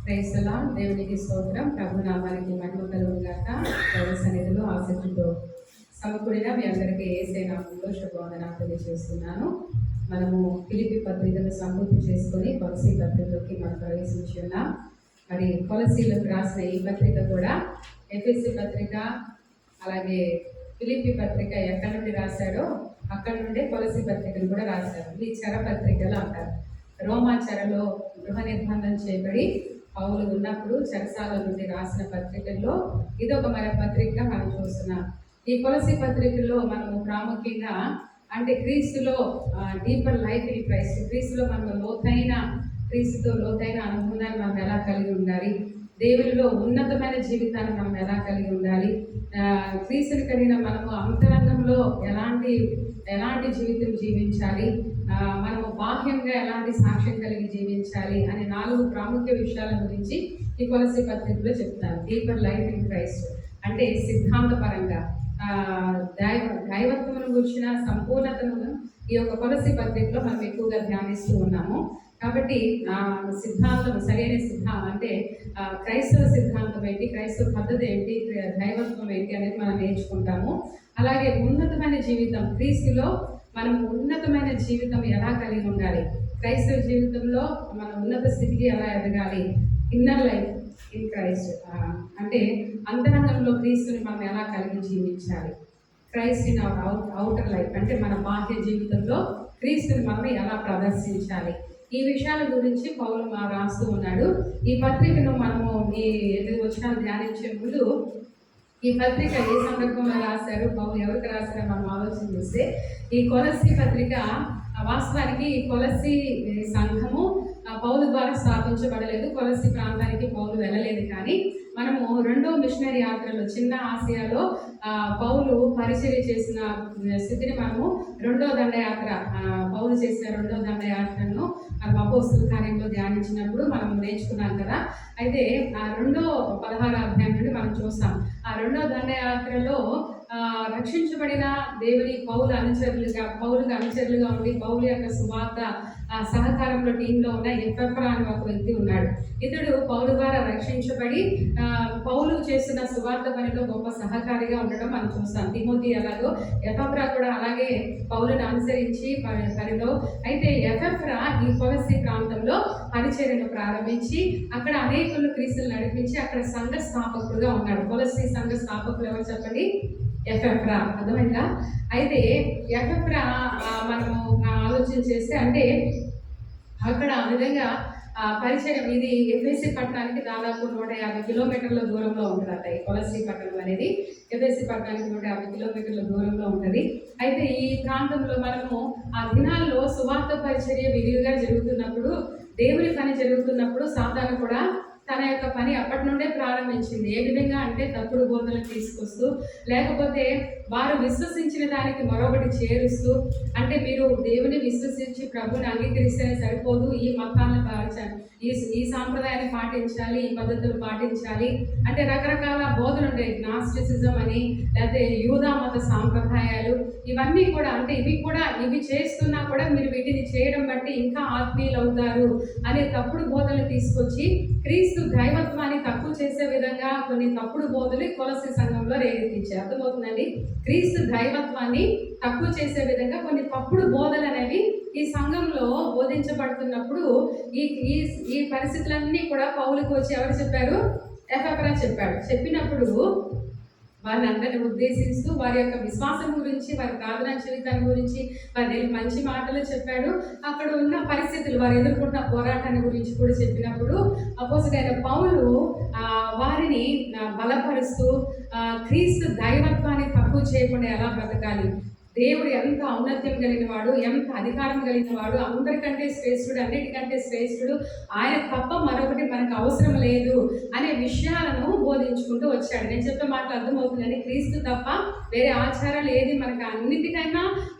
Praise the lord. దేవునికి స్తోత్రం. ప్రభు నామానికి మహిమ కలుగును గాక. ప్రభు సన్నిధిలో ఆసక్తితో సమకూడిన మీ అందరికీ యేసయ్య నామములో శుభవందనాలు తెలియజేస్తున్నాను. మనము ఫిలిప్పీ పత్రికను సంపూర్తి చేసుకొని కొలసీ పత్రికలోకి మనం ప్రవేశించి ఉన్నాం. మరి కొలసీలకు రాసిన ఈ పత్రిక కూడా ఎఫెసీ పత్రిక, అలాగే ఫిలిప్పీ పత్రిక ఎక్కడి నుండి రాశాడో అక్కడి నుండే కొలసీ పత్రికను కూడా రాశారు. ఈ చెర పత్రికలు అంటారు. రోమా చెరలో గృహ నిర్బంధం చేయబడి పౌలు ఉన్నప్పుడు చెరసాల నుండి రాసిన పత్రికల్లో ఇదొక మరి పత్రికగా మనం చూస్తున్నాం. ఈ కొలసీ పత్రికల్లో మనము ప్రాముఖ్యంగా అంటే క్రీస్తులో డీపర్ లైఫ్ ఇన్ క్రైస్ట్, క్రీస్తులో మనము క్రీస్తుతో లోతైన అనుబంధాన్ని మనం ఎలా కలిగి ఉండాలి, దేవునిలో ఉన్నతమైన జీవితాన్ని మనం ఎలా కలిగి ఉండాలి, క్రీస్తుని కలిగిన మనము అంతరంగంలో ఎలాంటి జీవితం జీవించాలి, మనము బాహ్యంగా ఎలాంటి సాక్ష్యం కలిగి జీవించాలి అనే 4 ప్రాముఖ్య విషయాల గురించి ఈ కొలసీ పత్రికలో చెప్తాను. డీపర్ లైఫ్ ఇన్ క్రైస్ట్ అంటే సిద్ధాంతపరంగా దైవత్వమును గురించిన సంపూర్ణతను ఈ యొక్క కొలసీ పత్రికలో మనం ఎక్కువగా ధ్యానిస్తూ ఉన్నాము. కాబట్టి సరైన సిద్ధాంతం అంటే క్రైస్తవ సిద్ధాంతం ఏంటి, క్రైస్తవ పద్ధతి ఏంటి, దైవత్వం ఏంటి అనేది మనం నేర్చుకుంటాము. అలాగే ఉన్నతమైన జీవితం, క్రీస్తులో మనం ఉన్నతమైన జీవితం ఎలా కలిగి ఉండాలి, క్రైస్తవ జీవితంలో మన ఉన్నత స్థితికి ఎలా ఎదగాలి, ఇన్నర్ లైఫ్ ఇన్ క్రైస్ట్ అంటే అంతరంగంలో క్రీస్తుని మనం ఎలా కలిగి జీవించాలి, Christ in our outer life అంటే మన బాహ్య జీవితంలో క్రీస్తుని మనం ఎలా ప్రదర్శించాలి, ఈ విషయాల గురించి పౌలు రాస్తూ ఉన్నాడు. ఈ పత్రికను మనము ఈ 8 వచనాలు ధ్యానించే ముందు ఈ పత్రిక ఏ సందర్భంలో రాశారు, పౌలు ఎవరికి రాశారో మనం ఆలోచన చేస్తే, ఈ కొలసీ పత్రిక వాస్తవానికి ఈ కొలసీ సంఘము పౌలు ద్వారా స్థాపించబడలేదు. కొలసీ ప్రాంతానికి పౌలు వెళ్ళలేదు. కానీ మనము 2వ మిషనరీ యాత్రలో చిన్న ఆసియాలో పౌలు పరిచర్య చేసిన స్థితిని మనము 2వ దండయాత్ర, పౌలు చేసిన 2వ దండయాత్రను మనం అపోస్తుల కార్యంలో ధ్యానించినప్పుడు మనం నేర్చుకున్నాం కదా. అయితే ఆ 2వ 16వ అధ్యాయం నుండి మనం చూస్తాం. ఆ 2వ దండయాత్రలో రక్షించబడిన దేవుని పౌలుగా అనుచరులుగా ఉండి పౌలు యొక్క సువార్త సహకారంలో టీంలో ఉన్న ఎపెఫ్రా అని ఒక వ్యక్తి ఉన్నాడు. ఇతడు పౌలు ద్వారా రక్షించబడి పౌలు చేస్తున్న సువార్త పనిలో గొప్ప సహకారిగా ఉండడం మనం చూస్తాం. తిమోతి అలాగో ఎపెఫ్రా కూడా అలాగే పౌలుని అనుసరించి పనిలో. అయితే ఎపెఫ్రా ఈ కొలసీ ప్రాంతంలో పరిచర్యను ప్రారంభించి అక్కడ అనేకులు క్రీస్తులు నడిపించి అక్కడ సంఘ స్థాపకుడుగా ఉన్నాడు. కొలసీ సంఘ స్థాపకులు ఎవరు చెప్పండి? ఎపెఫ్రా. అర్థమైందా? అయితే ఎపెఫ్రా మనము ఆలోచన చేస్తే అంటే అక్కడ ఆ విధంగా పరిచయం, ఇది ఎఫెసీ పట్టణానికి దాదాపు 150 కిలోమీటర్ల దూరంలో ఉంటుందట. ఈ కొలసీ పట్టణం అనేది ఎఫెసీ పట్టణానికి 150 కిలోమీటర్ల దూరంలో ఉంటుంది. అయితే ఈ ప్రాంతంలో మనము ఆ దినాల్లో సువార్త పరిచర్య విరివిగా జరుగుతున్నప్పుడు, దేవుని పని జరుగుతున్నప్పుడు సాతాను కూడా తన యొక్క పని అప్పటి నుండే ప్రారంభించింది. ఏ విధంగా అంటే తప్పుడు బోధనలు తీసుకొస్తూ, లేకపోతే వారు విశ్వసించిన దానికి మరొకటి చేరుస్తూ, అంటే మీరు దేవుని విశ్వసించి ప్రభుని అంగీకరిస్తేనే సరిపోదు, ఈ మతాలను ఈ సాంప్రదాయాన్ని పాటించాలి, ఈ పద్ధతులు పాటించాలి అంటే రకరకాల బోధనలు ఉంటాయి. నాస్టిసిజం అని, లేకపోతే యూదా మత సాంప్రదాయాలు, ఇవన్నీ కూడా అంటే ఇవి చేస్తున్నా కూడా మీరు వీటిని చేయడం బట్టి ఇంకా ఆత్మీయులు అవుతారు అనే తప్పుడు బోధనలు తీసుకొచ్చి క్రీస్తు దైవత్వాన్ని తక్కువ చేసే విధంగా కొన్ని తప్పుడు బోధలు కొలసీ సంఘంలో రేకెత్తించారు. అర్థమవుతుందండి? క్రీస్తు దైవత్వాన్ని తక్కువ చేసే విధంగా కొన్ని తప్పుడు బోధలు అనేవి ఈ సంఘంలో బోధించబడుతున్నప్పుడు ఈ పరిస్థితులన్నీ కూడా పౌలుకు వచ్చి ఎవరు చెప్పారు? ఎపెఫ్రా చెప్పాడు. చెప్పినప్పుడు వాళ్ళందరినీ ఉద్దేశిస్తూ వారి యొక్క విశ్వాసం గురించి, వారి ప్రార్థనా జీవితాన్ని గురించి, వారి మంచి మాటలు చెప్పాడు. అక్కడ ఉన్న పరిస్థితులు, వారు ఎదుర్కొంటున్న పోరాటాన్ని గురించి కూడా చెప్పినప్పుడు అపోజిట్ పౌలు వారిని బలపరుస్తూ క్రీస్తు దైవత్వాన్ని తక్కువ చేయకుండా ఎలా బ్రతకాలి, దేవుడు ఎంత ఔన్నత్యం కలిగిన వాడు, ఎంత అధికారం కలిగిన వాడు, అందరికంటే శ్రేష్ఠుడు, అన్నిటికంటే శ్రేష్ఠుడు, ఆయన తప్ప మరొకటి మనకు అవసరం లేదు అనే విషయాలను బోధించుకుంటూ వచ్చాడు. నేను చెప్పే మాటలు అర్థమవుతుందని, క్రీస్తు తప్ప వేరే ఆచారాలు ఏది మనకు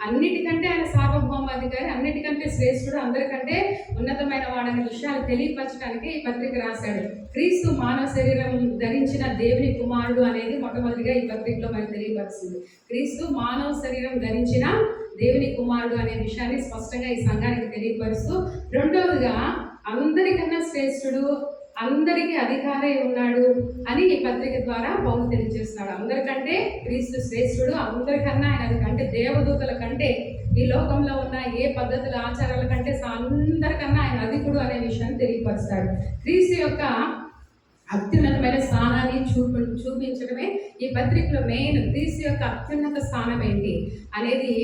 అన్నిటికంటే ఆయన సార్వభౌమాధికారి, అన్నిటికంటే శ్రేష్ఠుడు, అందరికంటే ఉన్నతమైన వాడనే విషయాలు తెలియపరచడానికి ఈ పత్రిక రాశాడు. క్రీస్తు మానవ శరీరం ధరించిన దేవుని కుమారుడు అనేది మొట్టమొదటిగా ఈ పత్రికలో మనకు తెలియపరుస్తుంది. క్రీస్తు మానవ శరీరం ధరించిన దేవుని కుమారుడు అనే విషయాన్ని స్పష్టంగా ఈ సంఘానికి తెలియపరుస్తూ, రెండవదిగా అందరికన్నా శ్రేష్ఠుడు, అందరికీ అధికారే ఉన్నాడు అని ఈ పత్రిక ద్వారా పౌలు తెలియజేస్తున్నాడు. అందరికంటే క్రీస్తు శ్రేష్ఠుడు, అందరికన్నా ఆయన అంటే దేవదూతల కంటే ఈ లోకంలో ఉన్న ఏ పద్ధతుల ఆచారాల కంటే అందరికన్నా ఆయన అధికుడు అనే విషయాన్ని తెలియపరుస్తాడు. క్రీస్తు యొక్క అత్యున్నతమైన స్థానాన్ని చూపించడమే ఈ పత్రికలో మెయిన్. క్రీస్తు యొక్క అత్యున్నత స్థానం ఏంటి అనేది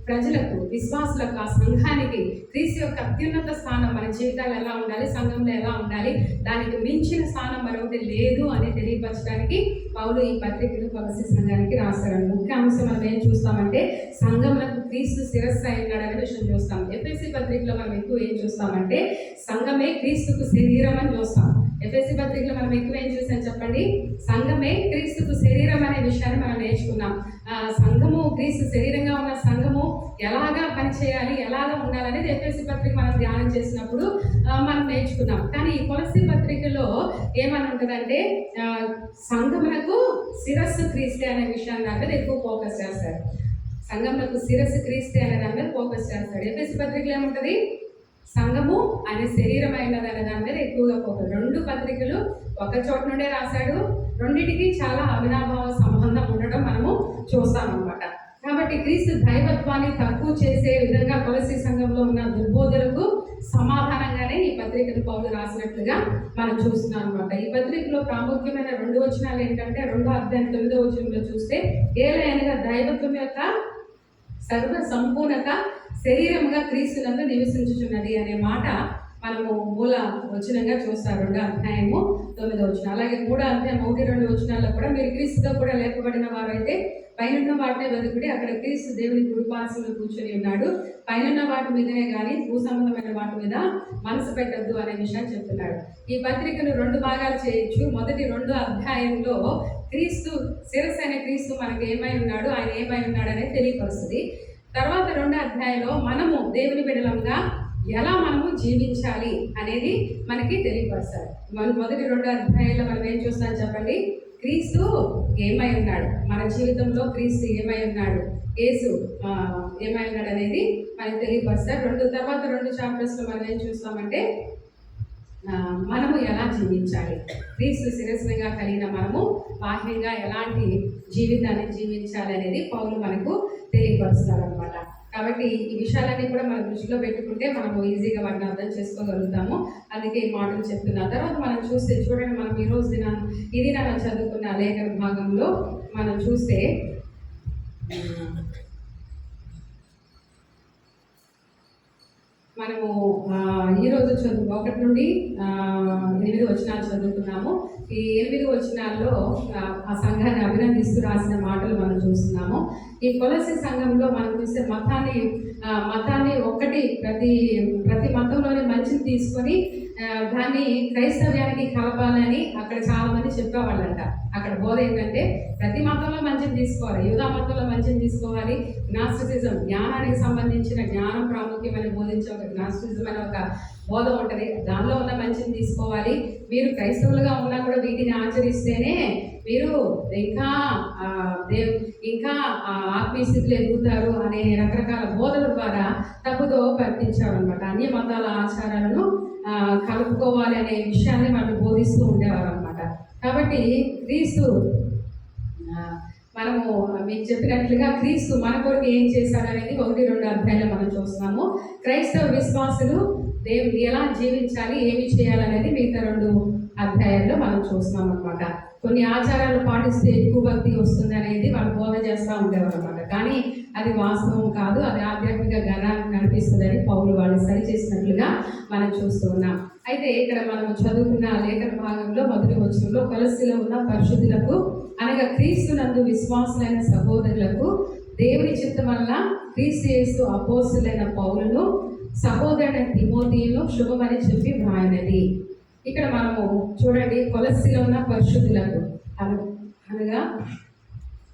ప్రజలకు, విశ్వాసులకు, ఆ సంఘానికి క్రీస్తు యొక్క అత్యున్నత స్థానం మన జీవితాలు ఎలా ఉండాలి, సంఘంలో ఎలా ఉండాలి, దానికి మించిన స్థానం మరొకటి లేదు అని తెలియపరచడానికి పౌలు ఈ పత్రికను కొలస్సీ సంఘానికి రాస్తాడు. ముఖ్య అంశం మనం ఏం చూస్తామంటే సంఘంలో క్రీస్తు శిరస్సు అయి ఉన్నాడనే విషయం చూస్తాం. ఎఫెసీ పత్రికలో మనం ఎక్కువ ఏం చూస్తామంటే సంఘమే క్రీస్తుకు శరీరం అని చూస్తాం. ఎఫెసీ పత్రికలో మనం ఎక్కువ ఏం చూసాం చెప్పండి? సంఘమే క్రీస్తుకు శరీరం అనే విషయాన్ని మనం నేర్చుకున్నాం. సంఘము, క్రీస్తు శరీరంగా ఉన్న సంఘము ఎలాగా పనిచేయాలి, ఎలాగా ఉండాలనేది ఎఫెసీ పత్రిక మనం ధ్యానం చేసినప్పుడు మనం నేర్చుకున్నాం. కానీ ఈ కొలస్సీ పత్రికలో ఏమని ఉంటుందంటే సంఘమునకు శిరస్సు క్రీస్తే అనే విషయాన్ని దాని మీద ఎక్కువ ఫోకస్ చేస్తారు. సంఘమునకు శిరస్సు క్రీస్తే అనే దాని మీద ఫోకస్ చేస్తాడు. ఎఫెసీ పత్రికలో ఏముంటుంది? సంఘము అనే శరీరం అయినది అనే దాని మీద ఎక్కువగా ఫోకస్. రెండు పత్రికలు ఒక చోట నుండే రాశాడు. రెండింటికి చాలా అవినాభావ సంబంధం ఉండడం మనము చూస్తామన్నమాట. కాబట్టి క్రీస్తు దైవత్వాన్ని తక్కువ చేసే విధంగా కొలస్సీ సంఘంలో ఉన్న దుర్బోధలకు సమాధానంగానే ఈ పత్రికను పౌలు రాసినట్లుగా మనం చూస్తున్నాం అనమాట. ఈ పత్రికలో ప్రాముఖ్యమైన 2 వచనాలు ఏంటంటే 2వ అధ్యాయం 9వ వచనంలో చూస్తే ఏలయనగా దైవత్వం యొక్క సర్వ సంపూర్ణత శరీరముగా క్రీస్తునందు నివసించుచున్నది అనే మాట మనము మూల వచనంగా చూస్తాం. 2వ అధ్యాయము 9వ వచనం. అలాగే 3వ అధ్యాయం 1-2 వచనాల్లో కూడా మీరు క్రీస్తుతో కూడా లేపబడిన వారైతే పైనున్న వాటినే వెతుకుడి, అక్కడ క్రీస్తు దేవుని కుడిపార్శ్వమున కూర్చొని ఉన్నాడు, పైనున్న వాటి మీదనే కానీ భూ సంబంధమైన వాటి మీద మనసు పెట్టద్దు అనే విషయాన్ని చెప్తున్నాడు. ఈ పత్రికను 2 భాగాలు చేయొచ్చు. మొదటి 2వ అధ్యాయంలో క్రీస్తు శిరస్సు అనే క్రీస్తు మనకు ఏమై ఉన్నాడు, ఆయన ఏమై ఉన్నాడు అనేది తెలియపరుస్తుంది. తర్వాత 2వ అధ్యాయంలో మనము దేవుని బిడ్డలంగా ఎలా మనము జీవించాలి అనేది మనకి తెలియపరుస్తారు. మొదటి 2వ అధ్యాయంలో మనం ఏం చూస్తాం చెప్పండి? క్రీస్తు ఏమై ఉన్నాడు, మన జీవితంలో క్రీస్తు ఏమై ఉన్నాడు, యేసు ఏమై ఉన్నాడు అనేది మనకి తెలియపరుస్తారు. తర్వాత 2 చాప్టర్స్లో మనం ఏం చూస్తామంటే మనము ఎలా జీవించాలి, క్రీస్తు శిరస్సుగా కలిగిన మనము బాహ్యంగా ఎలాంటి జీవితాన్ని జీవించాలి అనేది పౌలు మనకు తెలియపరుస్తారు అనమాట. కాబట్టి ఈ విషయాలన్నీ కూడా మనం దృష్టిలో పెట్టుకుంటే మనము ఈజీగా వాటిని అర్థం చేసుకోగలుగుతాము. అందుకే ఈ మాటలు చెప్తున్నా. తర్వాత మనం చూస్తే చూడండి, మనం ఈరోజు ఇది మనం చదువుకున్న లేఖన భాగంలో మనం చూస్తే మనము ఈరోజు 1 నుండి 8 వచనాలు చదువుకున్నాము. ఈ 8 వచనాల్లో ఆ సంఘాన్ని అభినందిస్తూ రాసిన మాటలు మనం చూస్తున్నాము. ఈ కొలస్సీ సంఘంలో మనం చూస్తే మతాన్ని ఒక్కటి ప్రతి మతంలోని మంచిని తీసుకొని దాన్ని క్రైస్తవ్యానికి కలపాలని అక్కడ చాలా మంది చెప్పేవాళ్ళంట. అక్కడ బోధ ఏంటంటే ప్రతి మతంలో మంచిని తీసుకోవాలి, యూదా మతంలో మంచిని తీసుకోవాలి, గ్నాస్టిసిజం జ్ఞానానికి సంబంధించిన జ్ఞానం ప్రాముఖ్యమని బోధించే ఒక గ్నాస్టిసిజం అనే ఒక బోధ ఉంటుంది, దానిలో ఉన్న మంచిని తీసుకోవాలి, మీరు క్రైస్తవులుగా ఉన్నా కూడా వీటిని ఆచరిస్తేనే మీరు ఇంకా ఆత్మీయ స్థితిలో ఎదుగుతారు అనే రకరకాల బోధల ద్వారా తప్పుదో పట్టించారు అనమాట. అన్య మతాల ఆచారాలను కలుపుకోవాలి అనే విషయాన్ని వాళ్ళు బోధిస్తూ ఉండేవారు అనమాట. కాబట్టి క్రీస్తు మనము మీకు చెప్పినట్లుగా క్రీస్తు మన కొరకు ఏం చేశాడనేది 1-2 అధ్యాయంలో మనం చూస్తున్నాము. క్రైస్తవ విశ్వాసులు దేవుడు ఎలా జీవించాలి, ఏమి చేయాలనేది మిగతా 2 అధ్యాయాల్లో మనం చూస్తున్నాం అనమాట. కొన్ని ఆచారాలు పాటిస్తే ఎక్కువ భక్తి వస్తుంది అనేది వాళ్ళు బోధ చేస్తూ ఉండేవారు అనమాట. కానీ అది వాస్తవం కాదు, అది ఆధ్యాత్మిక జ్ఞానాన్ని నడిపిస్తుందని పౌలు వాళ్ళు సరి చేసినట్లుగా మనం చూస్తూ ఉన్నాం. అయితే ఇక్కడ మనం చదువుకున్న లేఖన భాగంలో 1వ వచనంలో కొలస్సీలో ఉన్న పరిశుద్ధులకు అనగా క్రీస్తునందు విశ్వాసులైన సహోదరులకు దేవుని చిత్తం వల్ల క్రీస్తు యేసు అపోస్తలులైన పౌలును సహోదరుడైన తిమోతియును శుభమని చెప్పి వ్రాయనది. ఇక్కడ మనము చూడండి, కొలస్సీలో ఉన్న పరిశుద్ధులకు అనగా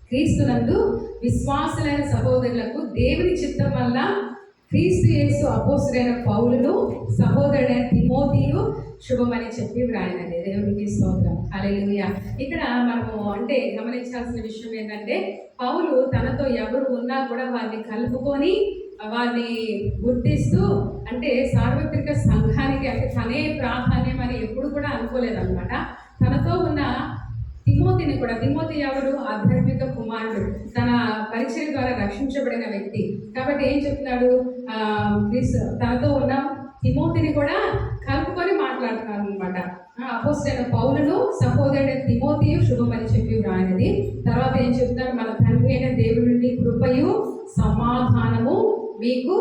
క్రీస్తునందు విశ్వాసులైన సహోదరులకు దేవుని చిత్తం వల్ల క్రీస్తు యేసు అపోస్తలుడైన పౌలును సహోదరుడైన తిమోతియు శుభమని చెప్పి వ్రాయనది. దేవునికి స్తోత్రం, హల్లెలూయా. ఇక్కడ మనము అంటే గమనించాల్సిన విషయం ఏంటంటే పౌలు తనతో ఎవరు ఉన్నా కూడా వారిని కలుపుకొని వారిని గుర్తిస్తూ అంటే సార్వత్రిక సంఘానికి అంటే తనే ప్రాధాన్యం అని కూడా అనుకోలేదన్నమాట. తనతో ఉన్న తిమోతిని కూడా, తిమోతి ఎవరు? ఆధ్యాత్మిక కుమారుడు, తన పరిచయం ద్వారా రక్షించబడిన వ్యక్తి. కాబట్టి ఏం చెప్తున్నాడు? తనతో ఉన్న తిమోతిని కూడా కలుపుకొని మాట్లాడుతున్నాడు అనమాట. అపోస్తలుడైన పౌలును సహోదరుడైన తిమోతియు శుభమని చెప్పి వ్రాయినది. తర్వాత ఏం చెప్తున్నాడు? మన తండ్రి అయిన దేవుడి నుండి కృపయు సమాధానము మీకు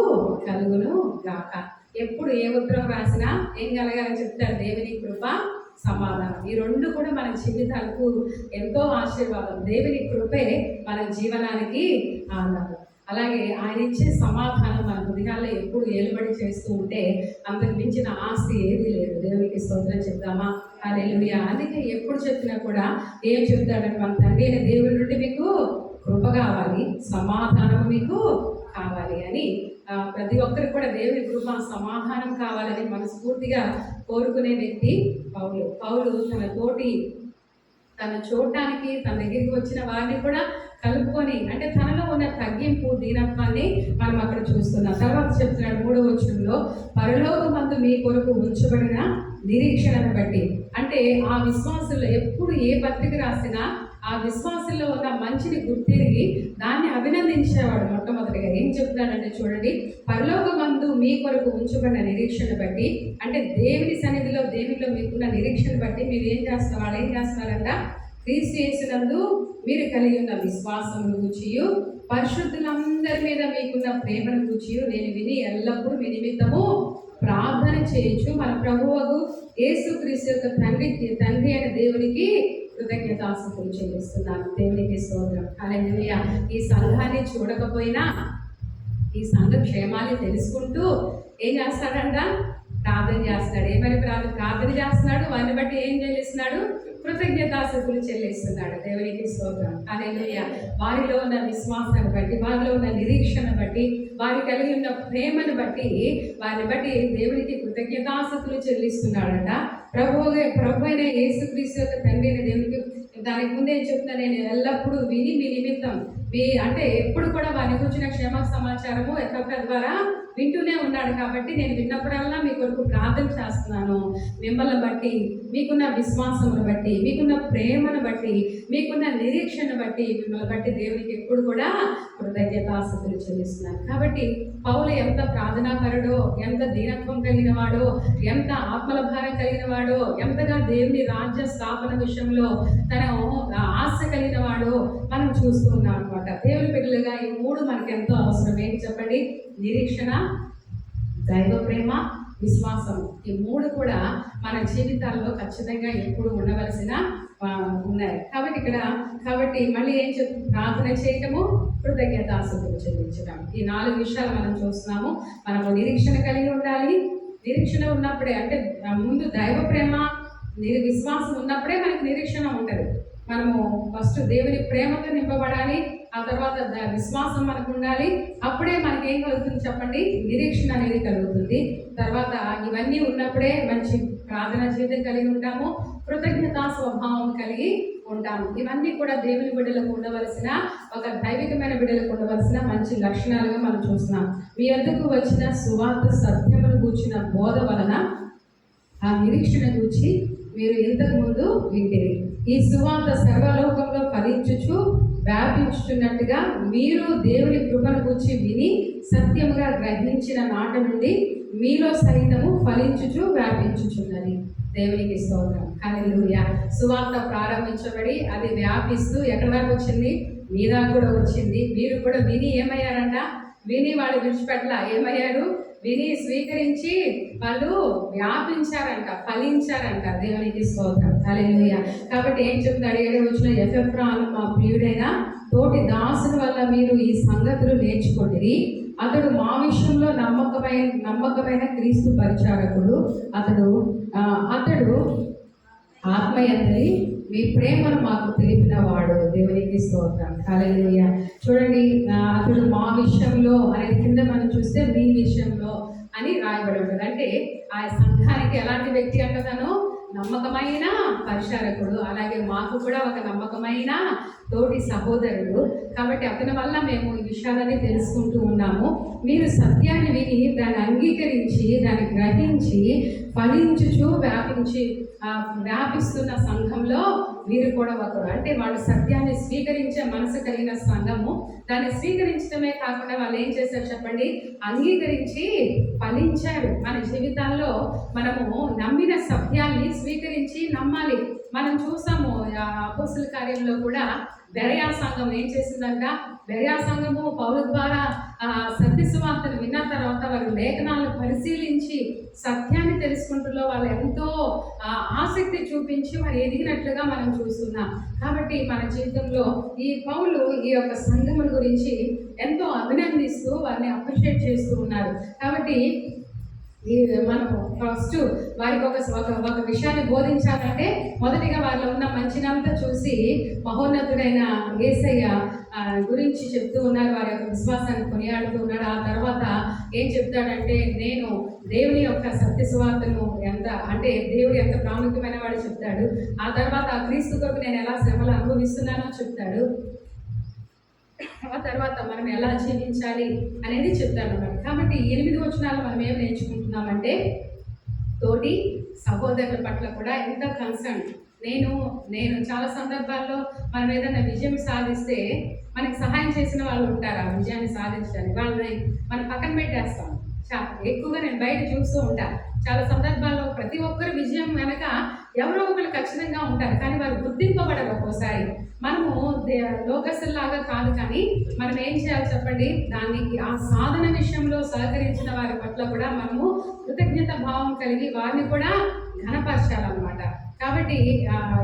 కలుగును గాక. ఎప్పుడు ఏ ఉత్తరం రాసినా ఏం కలగాలని చెప్తాడు? దేవుని కృప, సమాధానం. ఈ రెండు కూడా మన జీవితాలకు ఎంతో ఆశీర్వాదం. దేవుని కృపే మన జీవనానికి ఆనందం. అలాగే ఆయన ఇచ్చే సమాధానం మన హృదయాల్లో ఎప్పుడు ఏలుబడి చేస్తూ ఉంటే అంతకు మించిన ఆస్తి ఏది లేదు. దేవునికి స్తోత్రం చెప్తామా? హల్లెలూయా. అందుకే ఎప్పుడు చెప్పినా కూడా ఏం చెప్తాడంటే, మన తండ్రి అయిన దేవుడి నుండి మీకు కృప కావాలి, సమాధానం మీకు కావాలి అని. ప్రతి ఒక్కరికి కూడా దేవుని కృప, సమాధానం కావాలని మనస్ఫూర్తిగా కోరుకునే వ్యక్తి పౌలు తన చూడటానికి తన దగ్గరికి వచ్చిన వారిని కూడా కలుపుకొని, అంటే తనలో ఉన్న తగ్గింపు, దీనత్వాన్ని మనం అక్కడ చూస్తున్నాం. తర్వాత చెప్తున్నాడు 3వ వచనంలో, పరలోకమందు మీ కొరకు ఉంచబడిన నిరీక్షణను బట్టి. అంటే ఆ విశ్వాసుల్లో ఎప్పుడు ఏ పత్రిక రాసినా ఆ విశ్వాసంలో ఉన్న మంచిని గుర్తిరిగి దాన్ని అభినందించేవాడు. మొట్టమొదటిగా ఏం చెప్తున్నాడంటే చూడండి, పరలోకమందు మీ కొరకు ఉంచబడిన నిరీక్షణ బట్టి, అంటే దేవుని సన్నిధిలో దేవునిలో మీకున్న నిరీక్షణ బట్టి మీరు ఏం చేస్తున్నారు? వాళ్ళు ఏం చేస్తున్నారంట? క్రీస్తు యేసునందు మీరు కలిగి ఉన్న విశ్వాసమును గూర్చియు పరిశుద్ధులందరి మీద మీకున్న ప్రేమను గూర్చియు నేను విని ఎల్లప్పుడూ మీ నిమిత్తము ప్రార్థన చేయొచ్చు మన ప్రభువగు యేసుక్రీస్తు యొక్క తండ్రి అయిన దేవునికి కృతజ్ఞతాస్తుతులు చెల్లిస్తున్నాను. దేవునికి స్తోత్రం. హల్లెలూయా. ఈ సంఘాన్ని చూడకపోయినా ఈ సంఘ క్షేమాన్ని తెలుసుకుంటూ ఏం చేస్తాడంట? ప్రార్థన చేస్తాడు. ఏమని ప్రార్థన చేస్తున్నాడు? వారిని బట్టి ఏం చెల్లిస్తున్నాడు? కృతజ్ఞతాస్తుతులు చెల్లిస్తున్నాడు. దేవునికి స్తోత్రం. హల్లెలూయా. వారిలో ఉన్న విశ్వాసాన్ని బట్టి, వారిలో ఉన్న నిరీక్షణ బట్టి, వారి కలిగి ఉన్న ప్రేమను బట్టి, వారిని బట్టి దేవునికి కృతజ్ఞతాస్తుతులు చెల్లిస్తున్నాడంట. ప్రభు అయిన యేసుక్రీస్తు యొక్క తండ్రి అయిన దేవునికి. దానికి ముందే చెప్తున్నా, నేను ఎల్లప్పుడూ విని మీ నిమిత్తం అంటే ఎప్పుడు కూడా వారి కూర్చున్న క్షేమ సమాచారము ఎక్కడ ద్వారా వింటూనే ఉన్నాడు. కాబట్టి నేను విన్నప్పుడల్లా మీ కొరకు ప్రార్థన చేస్తున్నాను. మిమ్మల్ని బట్టి, మీకున్న విశ్వాసమును బట్టి, మీకున్న ప్రేమను బట్టి, మీకున్న నిరీక్షణ బట్టి, మిమ్మల్ని బట్టి దేవునికి ఎప్పుడు కూడా కృతజ్ఞతాస్తుతులు చెల్లిస్తున్నాను. కాబట్టి పౌలు ఎంత ప్రార్థనాపరుడో, ఎంత దీనత్వం కలిగిన వాడో, ఎంత ఆత్మల భారం కలిగిన వాడో, ఎంతగా దేవుని రాజ్య స్థాపన విషయంలో తన ఆశ కలిగిన వాడో మనం చూస్తూ ఉన్నాం అనమాట. దేవుని బిడ్డలుగా ఈ 3 మనకు ఎంతో అవసరం. ఏంటి చెప్పండి? నిరీక్షణ, దైవ ప్రేమ, విశ్వాసం. ఈ 3 కూడా మన జీవితాల్లో ఖచ్చితంగా ఎప్పుడు ఉండవలసిన ఉన్నాయి. కాబట్టి మళ్ళీ ఏం చెప్తుంది? ప్రార్థన చేయటము, కృతజ్ఞతాస్తుతులు చెల్లించడం. ఈ 4 విషయాలు మనం చూస్తున్నాము. మనము నిరీక్షణ కలిగి ఉండాలి. నిరీక్షణ ఉన్నప్పుడే, అంటే ముందు దైవ ప్రేమ, విశ్వాసం ఉన్నప్పుడే మనకి నిరీక్షణ ఉంటుంది. మనము ఫస్ట్ దేవుని ప్రేమతో నింపబడాలి. ఆ తర్వాత విశ్వాసం మనకు ఉండాలి. అప్పుడే మనకి ఏం కలుగుతుంది చెప్పండి? నిరీక్షణ అనేది కలుగుతుంది. తర్వాత ఇవన్నీ ఉన్నప్పుడే మంచి ప్రార్థన జీవితం కలిగి ఉంటాము, కృతజ్ఞతా స్వభావం కలిగి ఉంటాము. ఇవన్నీ కూడా దేవుని బిడ్డలకు ఉండవలసిన, ఒక దైవికమైన బిడ్డలకు ఉండవలసిన మంచి లక్షణాలుగా మనం చూస్తున్నాం. మీ వద్దకు వచ్చిన సువార్త సత్యమును గూర్చిన బోధ వలన ఆ నిరీక్షణ గూర్చి మీరు ఇంతకు ముందు వింటిరి. ఈ సువార్త సర్వలోకంలో ఫలించుచు వ్యాపించుచున్నట్టుగా మీరు దేవుని కృపను గూర్చి విని సత్యముగా గ్రహించిన మాట నుండి మీలో సైతము ఫలించుచు వ్యాపించుచున్నది. దేవునికి స్తోత్రం. హల్లెలూయా. సువార్త ప్రారంభించబడి అది వ్యాపిస్తూ ఎక్కడి వరకు వచ్చింది? మీ దాకా కూడా వచ్చింది. మీరు కూడా విని ఏమయ్యారంట? విని వాళ్ళు విడిచిపెట్టలా. ఏమయ్యారు? విని స్వీకరించి వాళ్ళు వ్యాపించారంట, ఫలించారంట. దేవునికి స్తోత్రం. హల్లెలూయా. కాబట్టి ఏం చెప్తాడు? 7వ వచనంలో, ఎఫెఫ్రా అను మా ప్రియుడైన తోటి దాసుని వల్ల మీరు ఈ సంగతులు నేర్చుకొండిరి. అతడు మా విషయంలో నమ్మకమైన క్రీస్తు పరిచారకుడు. అతడు ఆత్మయందలి మీ ప్రేమను మాకు తెలిపిన వాడు. దేవునికి స్తోత్రం. హల్లెలూయా. చూడండి, అతడు మా విషయంలో అనేది కింద మనం చూస్తే మీ విషయంలో అని రాయబడి ఉంటుంది. అంటే ఆ సంఘానికి ఎలాంటి వ్యక్తి అంటే తను నమ్మకమైన పరిచారకుడు. అలాగే మాకు కూడా ఒక నమ్మకమైన తోటి సహోదరుడు. కాబట్టి అతని వల్ల మేము ఈ విషయాలని తెలుసుకుంటూ ఉన్నాము. మీరు సత్యాన్ని విని దాన్ని అంగీకరించి దాన్ని గ్రహించి ఫలించుచు వ్యాపిస్తున్న సంఘంలో వీరు కూడా ఒకరు. అంటే వాళ్ళు సత్యాన్ని స్వీకరించే మనసు కలిగిన సంఘము. దాన్ని స్వీకరించడమే కాకుండా వాళ్ళు ఏం చేశారు చెప్పండి, అంగీకరించి ఫలించారు. మన జీవితాల్లో మనము నమ్మిన సత్యాన్ని స్వీకరించి నమ్మాలి. మనం చూసాము అపోస్తుల కార్యంలో కూడా బెరయా సంఘం ఏం చేసిందంట, బెరయా సంఘము పౌలు ద్వారా సత్య సువార్తను విన్న తర్వాత వారు లేఖనాలను పరిశీలించి సత్యాన్ని తెలుసుకుంటూ వాళ్ళు ఎంతో ఆసక్తి చూపించి వారు ఎదిగినట్లుగా మనం చూస్తున్నాం. కాబట్టి మన జీవితంలో ఈ పౌలు ఈ యొక్క సంఘముల గురించి ఎంతో అభినందిస్తూ వారిని అప్రిషియేట్ చేస్తూ ఉన్నారు. కాబట్టి మనం ఫస్ట్ వారికి ఒక విషయాన్ని బోధించాలంటే మొదటిగా వారిలో ఉన్న మంచినంతా చూసి మహోన్నతుడైన యేసయ్య గురించి చెప్తూ ఉన్నారు, వారి యొక్క విశ్వాసాన్ని కొనియాడుతూ ఉన్నాడు. ఆ తర్వాత ఏం చెప్తాడంటే, నేను దేవుని యొక్క సత్య సువార్తను దేవుడు ఎంత ప్రాముఖ్యమైన వాడు చెప్తాడు. ఆ తర్వాత ఆ క్రీస్తు కొరకు నేను ఎలా శ్రమలు అనుభవిస్తున్నానో చెప్తాడు. ఆ తర్వాత మనం ఎలా జీవించాలి అనేది చెప్తాడు అన్నమాట. కాబట్టి 8 వచనాలు మనం ఏం నేర్చుకుంటున్నామంటే, తోటి సహోదరుల పట్ల కూడా ఎంత కన్సర్న్. నేను చాలా సందర్భాల్లో మనం ఏదైనా విజయం సాధిస్తే మనకి సహాయం చేసిన వాళ్ళు ఉంటారు ఆ విజయాన్ని సాధించడానికి. వాళ్ళని మనం పక్కన పెట్టేస్తాం. చాలా ఎక్కువగా నేను బయట చూస్తూ ఉంటాను. చాలా సందర్భాల్లో ప్రతి ఒక్కరు విజయం వెనక ఎవరో ఒకరు ఖచ్చితంగా ఉంటారు, కానీ వారు గుర్తింపబడరు. ఒక్కోసారి మనము లోకస్తుల్లాగా కాదు, కానీ మనం ఏం చేయాలి చెప్పండి, దానికి ఆ సాధన విషయంలో సహకరించిన వారి పట్ల కూడా మనము కృతజ్ఞత భావం కలిగి వారిని కూడా ఘనపరచాలన్నమాట. కాబట్టి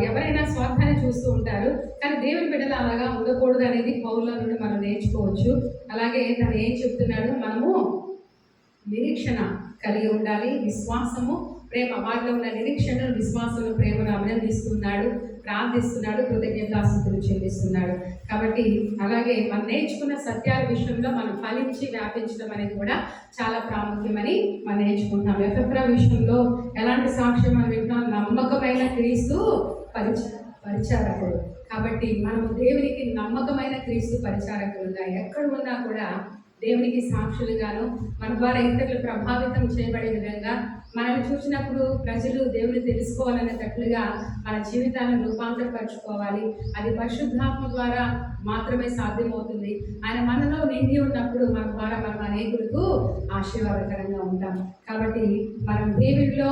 ఎవరైనా స్వార్థాన్ని చూస్తూ ఉంటారు, కానీ దేవుని బిడ్డలు అలాగా ఉండకూడదు అనేది పౌరుల నుండి మనం నేర్చుకోవచ్చు. అలాగే తను ఏం చెప్తున్నాడు, మనము నిరీక్షణ కలిగి ఉండాలి. విశ్వాసము, ప్రేమ, వారిలో ఉన్న నిరీక్షణను, విశ్వాసము, ప్రేమను అభినందిస్తున్నాడు, ప్రార్థిస్తున్నాడు, కృతజ్ఞతాస్తుతులు చెల్లిస్తున్నాడు. కాబట్టి అలాగే మనం నేర్చుకున్న సత్యాల విషయంలో మనం ఫలించి వ్యాపించడం అనేది కూడా చాలా ప్రాముఖ్యమని మనం నేర్చుకుంటాం. ఎఫెఫ్రా విషయంలో ఎలాంటి సాక్ష్యం మనం వింటున్నాం, నమ్మకమైన క్రీస్తు పరిచారకుడు. కాబట్టి మనము దేవునికి నమ్మకమైన క్రీస్తు పరిచారకులుగా ఎక్కడ ఉన్నా కూడా దేవునికి సాక్షులుగాను, మన ద్వారా ఇతరులు ప్రభావితం చేయబడే విధంగా, మనల్ని చూసినప్పుడు ప్రజలు దేవుని తెలుసుకోవాలనేటట్లుగా మన జీవితాలను రూపాంతరపరచుకోవాలి. అది పరిశుద్ధాత్మ ద్వారా మాత్రమే సాధ్యమవుతుంది. ఆయన మనలో నిండి ఉన్నప్పుడు మన ద్వారా మనం అనేకులకు ఆశీర్వాదకరంగా ఉంటాం. కాబట్టి మనం దేవుడిలో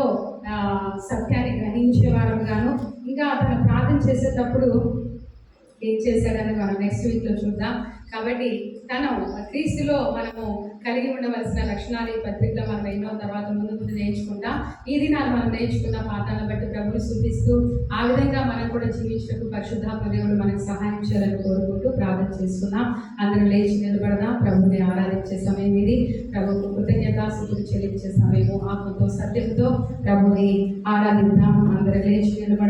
సత్యాన్ని గ్రహించే వారంగాను, ఇంకా అతను ప్రార్థన చేసేటప్పుడు ఏం చేశాడని మనం నెక్స్ట్ వీక్లో చూద్దాం. కాబట్టి తను క్రీస్తులో మనము కలిగి ఉండవలసిన లక్షణాలు ఈ పత్రికలో మనం ఎన్నో తర్వాత ముందు నేర్చుకుంటాం. ఈ దినాలు మనం నేర్చుకున్న పాఠాలను బట్టి ప్రభుని స్తుతిస్తూ ఆ విధంగా మనం కూడా జీవించడానికి పరిశుద్ధాత్మ దేవుడు మనకు సహాయం చేయాలని కోరుకుంటూ ప్రార్థన చేస్తున్నాం. అందరూ లేచి నిలబడదాం. ప్రభుని ఆరాధించే సమయం ఇది. ప్రభుకు కృతజ్ఞతాస్తుతులు చెల్లించే సమయము. ఆత్మతో సత్యంతో ప్రభుని ఆరాధిద్దాం. అందరూ లేచి నిలబడదాం.